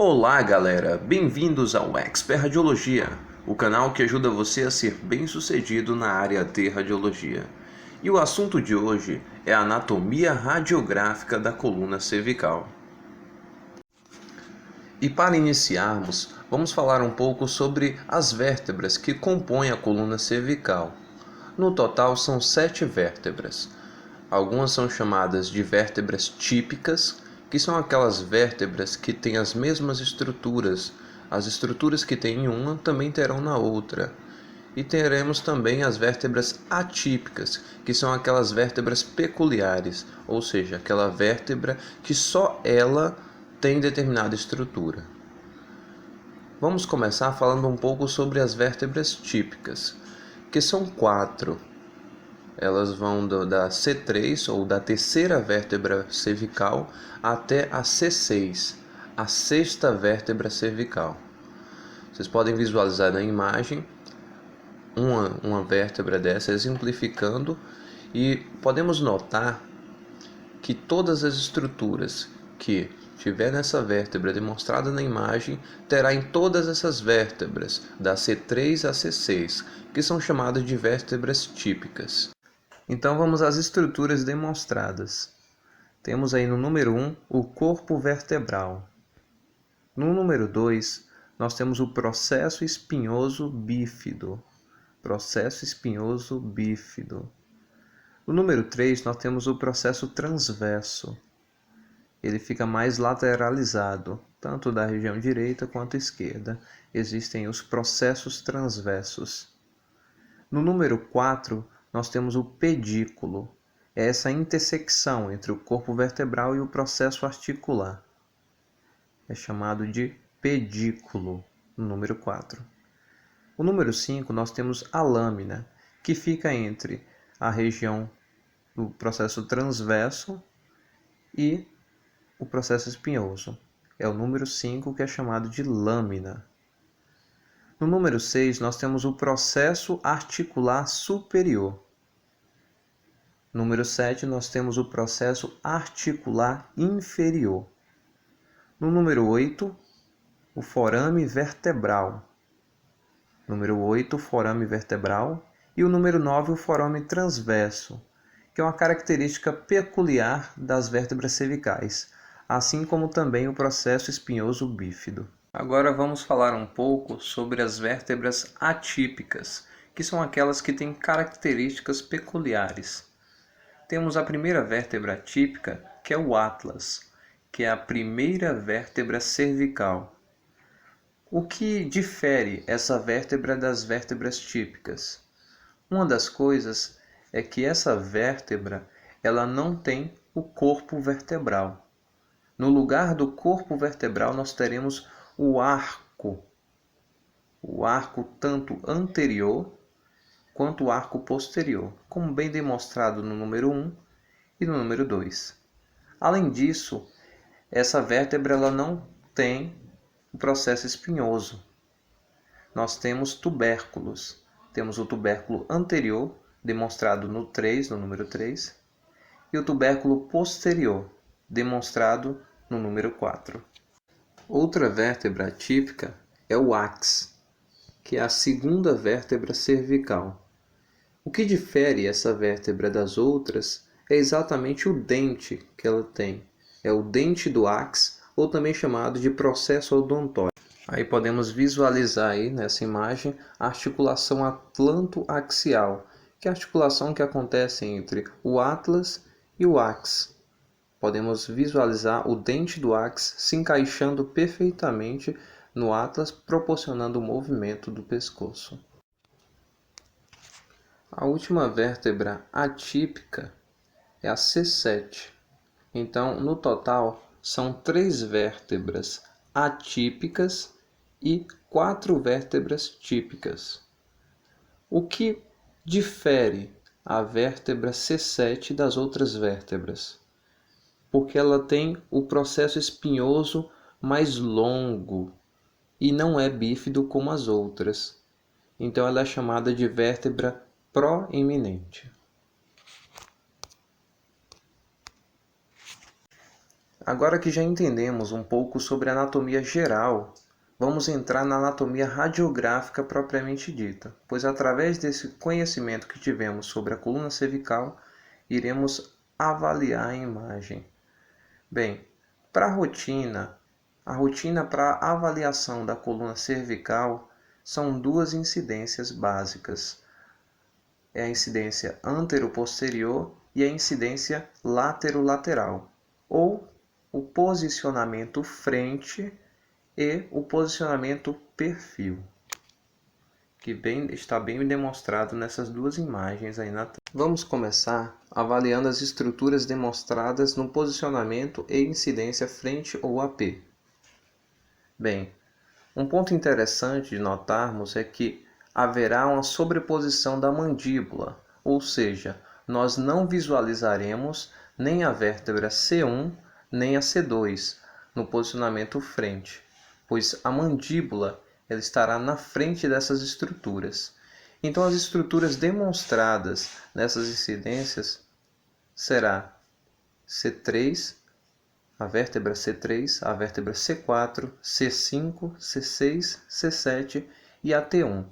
Olá galera, bem-vindos ao Expert Radiologia, o canal que ajuda você a ser bem-sucedido na área de radiologia. E o assunto de hoje é a anatomia radiográfica da coluna cervical. E para iniciarmos, vamos falar um pouco sobre as vértebras que compõem a coluna cervical. No total são 7 vértebras. Algumas são chamadas de vértebras típicas, que são aquelas vértebras que têm as mesmas estruturas. As estruturas que tem em uma também terão na outra. E teremos também as vértebras atípicas, que são aquelas vértebras peculiares, ou seja, aquela vértebra que só ela tem determinada estrutura. Vamos começar falando um pouco sobre as vértebras típicas, que são 4. Elas vão da C3, ou da terceira vértebra cervical, até a C6, a sexta vértebra cervical. Vocês podem visualizar na imagem uma vértebra dessa exemplificando, e podemos notar que todas as estruturas que tiver nessa vértebra demonstrada na imagem terá em todas essas vértebras, da C3 a C6, que são chamadas de vértebras típicas. Então vamos às estruturas demonstradas. Temos aí no número 1 o corpo vertebral. No número 2 nós temos o processo espinhoso bífido. Processo espinhoso bífido. No número 3 nós temos o processo transverso. Ele fica mais lateralizado, tanto da região direita quanto esquerda. Existem os processos transversos. No número 4 nós temos o pedículo. É essa intersecção entre o corpo vertebral e o processo articular. É chamado de pedículo, no número 4. O número 5 nós temos a lâmina, que fica entre a região do processo transverso e o processo espinhoso. É o número 5 que é chamado de lâmina. No número 6 nós temos o processo articular superior. Número 7, nós temos o processo articular inferior. No número 8, o forame vertebral. Número 8, o forame vertebral. E o número 9, o forame transverso, que é uma característica peculiar das vértebras cervicais, assim como também o processo espinhoso bífido. Agora vamos falar um pouco sobre as vértebras atípicas, que são aquelas que têm características peculiares. Temos a primeira vértebra típica, que é o atlas, que é a primeira vértebra cervical. O que difere essa vértebra das vértebras típicas? Uma das coisas é que essa vértebra ela não tem o corpo vertebral. No lugar do corpo vertebral nós teremos o arco tanto anterior quanto o arco posterior, como bem demonstrado no número 1 e no número 2. Além disso, essa vértebra ela não tem o processo espinhoso. Nós temos tubérculos. Temos o tubérculo anterior, demonstrado no número 3, e o tubérculo posterior, demonstrado no número 4. Outra vértebra típica é o áx, que é a segunda vértebra cervical. O que difere essa vértebra das outras é exatamente o dente que ela tem. É o dente do áx, ou também chamado de processo odontóide. Aí podemos visualizar aí nessa imagem a articulação atlanto-axial, que é a articulação que acontece entre o atlas e o áx. Podemos visualizar o dente do áx se encaixando perfeitamente no atlas, proporcionando o movimento do pescoço. A última vértebra atípica é a C7. Então, no total, são 3 vértebras atípicas e 4 vértebras típicas. O que difere a vértebra C7 das outras vértebras? Porque ela tem o processo espinhoso mais longo e não é bífido como as outras. Então, ela é chamada de vértebra proeminente. Agora que já entendemos um pouco sobre a anatomia geral, vamos entrar na anatomia radiográfica propriamente dita, pois através desse conhecimento que tivemos sobre a coluna cervical, iremos avaliar a imagem. Bem, para a rotina para avaliação da coluna cervical são duas incidências básicas. É a incidência antero-posterior e a incidência látero-lateral, ou o posicionamento frente e o posicionamento perfil, que está bem demonstrado nessas duas imagens aí na tela. Vamos começar avaliando as estruturas demonstradas no posicionamento e incidência frente ou AP. Bem, um ponto interessante de notarmos é que haverá uma sobreposição da mandíbula, ou seja, nós não visualizaremos nem a vértebra C1 nem a C2 no posicionamento frente, pois a mandíbula ela estará na frente dessas estruturas. Então, as estruturas demonstradas nessas incidências será C3, a vértebra C3, a vértebra C4, C5, C6, C7 e a T1.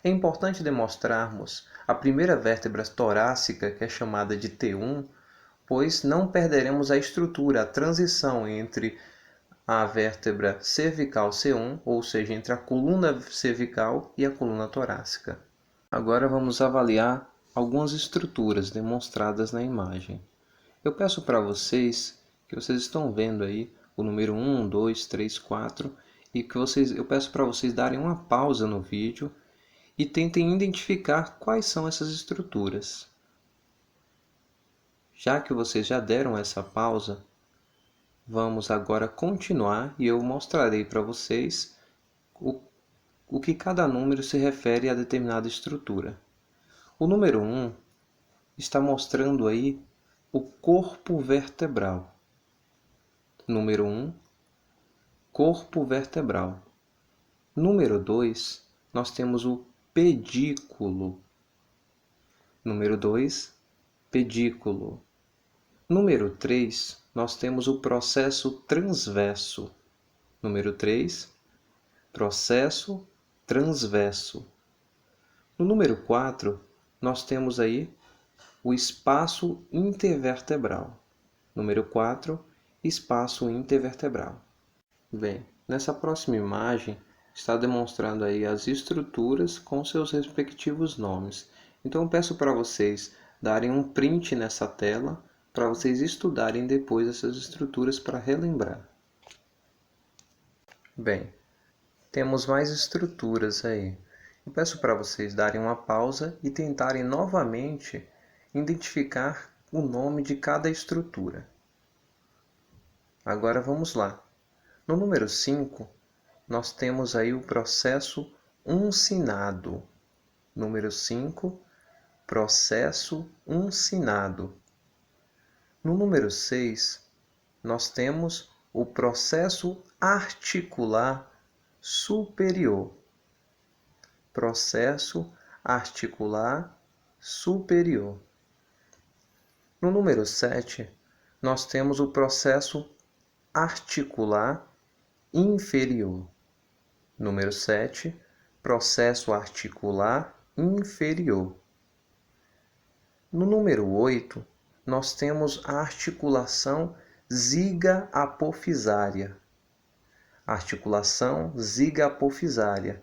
É importante demonstrarmos a primeira vértebra torácica, que é chamada de T1, pois não perderemos a estrutura, a transição entre a vértebra cervical C1, ou seja, entre a coluna cervical e a coluna torácica. Agora vamos avaliar algumas estruturas demonstradas na imagem. Eu peço para vocês, que vocês estão vendo aí o número 1, 2, 3, 4, e que eu peço para vocês darem uma pausa no vídeo e tentem identificar quais são essas estruturas. Já que vocês já deram essa pausa, vamos agora continuar e eu mostrarei para vocês o que cada número se refere a determinada estrutura. O número 1 está mostrando aí o corpo vertebral. Número 1, corpo vertebral. Número 2, nós temos o pedículo. Número 2, pedículo. Número 3, nós temos o processo transverso. Número 3, processo transverso. No número 4, nós temos aí o espaço intervertebral. Número 4, espaço intervertebral. Bem, nessa próxima imagem está demonstrando aí as estruturas com seus respectivos nomes. Então eu peço para vocês darem um print nessa tela para vocês estudarem depois essas estruturas para relembrar. Bem, temos mais estruturas aí. Eu peço para vocês darem uma pausa e tentarem novamente identificar o nome de cada estrutura. Agora vamos lá. No número 5, nós temos aí o processo uncinado. Número 5, processo uncinado. No número 6, nós temos o processo articular superior. Processo articular superior. No número 7, nós temos o processo articular inferior. Número 7, processo articular inferior. No número 8, nós temos a articulação ziga-apofisária. Articulação ziga-apofisária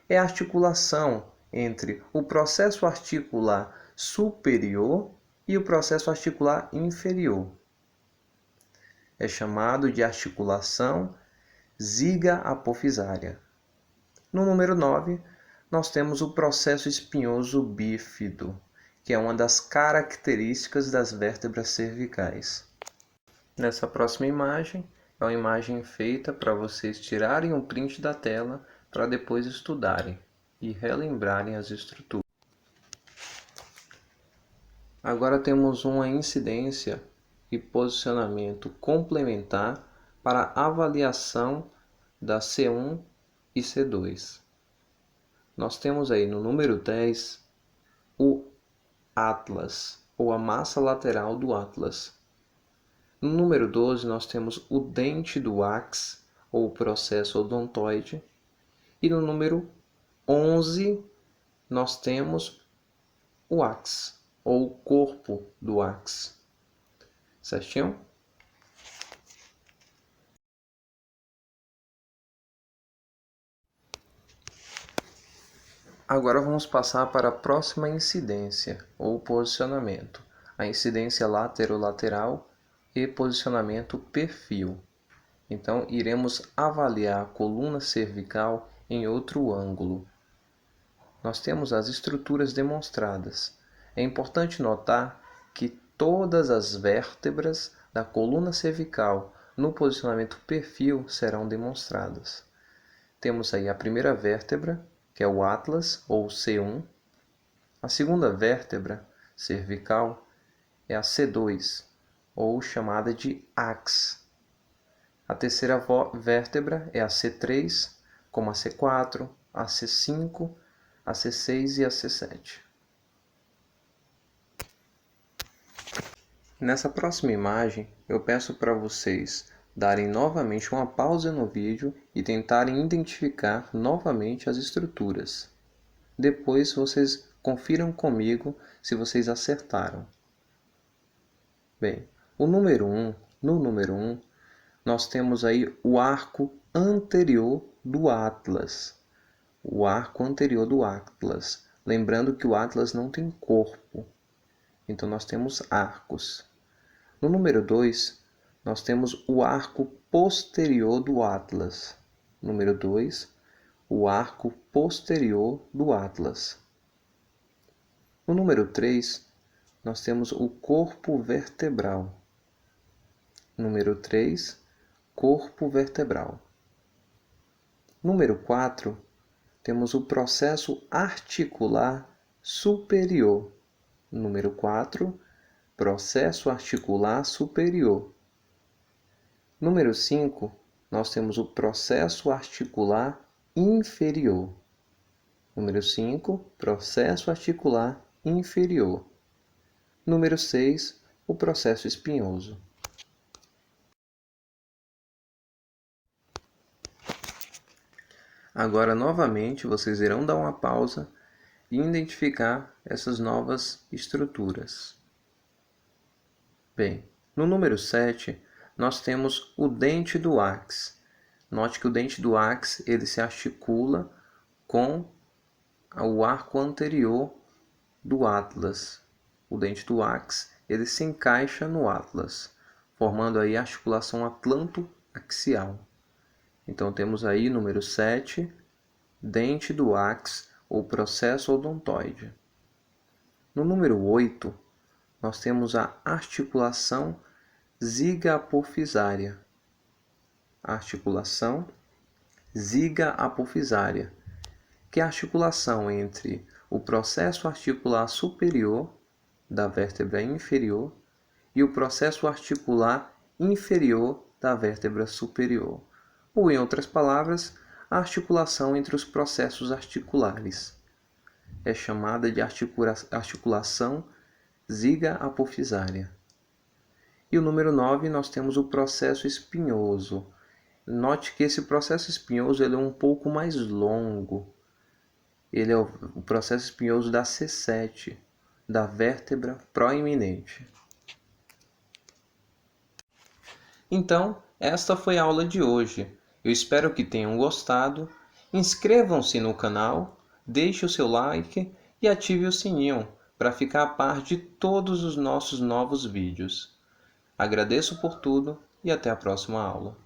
é a articulação entre o processo articular superior e o processo articular inferior. É chamado de articulação ziga-apofisária. No número 9, nós temos o processo espinhoso bífido, que é uma das características das vértebras cervicais. Nessa próxima imagem, é uma imagem feita para vocês tirarem um print da tela para depois estudarem e relembrarem as estruturas. Agora temos uma incidência e posicionamento complementar para avaliação da C1 e C2. Nós temos aí no número 10 o atlas, ou a massa lateral do atlas. No número 12, nós temos o dente do áx, ou processo odontoide. E no número 11, nós temos o áx, ou corpo do áx. Certinho? Agora vamos passar para a próxima incidência, ou posicionamento. A incidência laterolateral e posicionamento perfil. Então, iremos avaliar a coluna cervical em outro ângulo. Nós temos as estruturas demonstradas. É importante notar que todas as vértebras da coluna cervical no posicionamento perfil serão demonstradas. Temos aí a primeira vértebra, que é o atlas, ou C1. A segunda vértebra cervical é a C2, ou chamada de ax. A terceira vértebra é a C3, como a C4, a C5, a C6 e a C7. Nessa próxima imagem, eu peço para vocês darem novamente uma pausa no vídeo e tentarem identificar novamente as estruturas. Depois vocês confiram comigo se vocês acertaram. Bem, no número 1, nós temos aí o arco anterior do atlas. O arco anterior do atlas. Lembrando que o atlas não tem corpo. Então nós temos arcos. No número 2, nós temos o arco posterior do atlas. Número 2, o arco posterior do atlas. No número 3, nós temos o corpo vertebral. Número 3, corpo vertebral. Número 4, temos o processo articular superior. Número 4, processo articular superior. Número 5, nós temos o processo articular inferior. Número 5, processo articular inferior. Número 6, o processo espinhoso. Agora, novamente, vocês irão dar uma pausa e identificar essas novas estruturas. Bem, no número 7, nós temos o dente do áx. Note que o dente do áx ele se articula com o arco anterior do atlas. O dente do áx ele se encaixa no atlas, formando aí a articulação atlanto-axial. Então temos aí número 7, dente do áx ou processo odontoide. No número 8, nós temos a articulação ziga-apofisária. Articulação ziga-apofisária, que é a articulação entre o processo articular superior da vértebra inferior e o processo articular inferior da vértebra superior. Ou, em outras palavras, a articulação entre os processos articulares. É chamada de articulação ziga-apofisária. E o número 9, nós temos o processo espinhoso. Note que esse processo espinhoso ele é um pouco mais longo. Ele é o processo espinhoso da C7, da vértebra proeminente. Então, esta foi a aula de hoje. Eu espero que tenham gostado. Inscrevam-se no canal, deixe o seu like e ative o sininho para ficar a par de todos os nossos novos vídeos. Agradeço por tudo e até a próxima aula.